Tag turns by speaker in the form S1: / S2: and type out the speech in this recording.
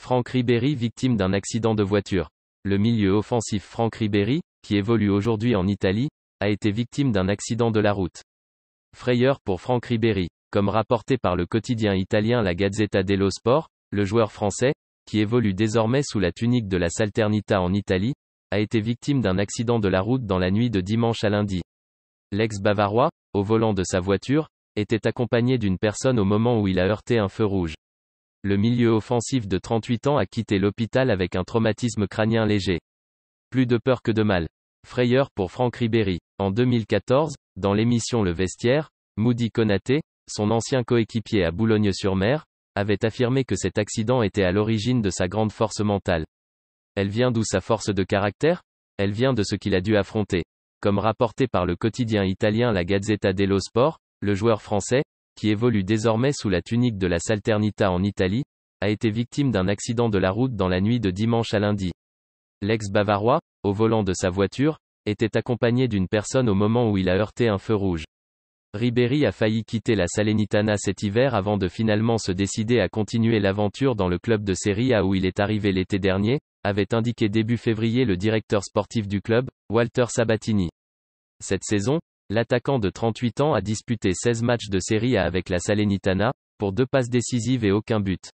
S1: Franck Ribéry victime d'un accident de voiture. Le milieu offensif Franck Ribéry, qui évolue aujourd'hui en Italie, a été victime d'un accident de la route. Frayeur pour Franck Ribéry. Comme rapporté par le quotidien italien La Gazzetta dello Sport, le joueur français, qui évolue désormais sous la tunique de la Salernitana en Italie, a été victime d'un accident de la route dans la nuit de dimanche à lundi. L'ex-bavarois, au volant de sa voiture, était accompagné d'une personne au moment où il a heurté un feu rouge. Le milieu offensif de 38 ans a quitté l'hôpital avec un traumatisme crânien léger. Plus de peur que de mal. Frayeur pour Franck Ribéry. En 2014, dans l'émission Le Vestiaire, Moody Konaté, son ancien coéquipier à Boulogne-sur-Mer, avait affirmé que cet accident était à l'origine de sa grande force mentale. Elle vient d'où sa force de caractère? Elle vient de ce qu'il a dû affronter. Comme rapporté par le quotidien italien La Gazzetta dello Sport, le joueur français, qui évolue désormais sous la tunique de la Salernitana en Italie, a été victime d'un accident de la route dans la nuit de dimanche à lundi. L'ex-bavarois, au volant de sa voiture, était accompagné d'une personne au moment où il a heurté un feu rouge. Ribéry a failli quitter la Salernitana cet hiver avant de finalement se décider à continuer l'aventure dans le club de Serie A où il est arrivé l'été dernier, avait indiqué début février le directeur sportif du club, Walter Sabatini. Cette saison, l'attaquant de 38 ans a disputé 16 matchs de Serie A avec la Salernitana, pour 2 passes décisives et aucun but.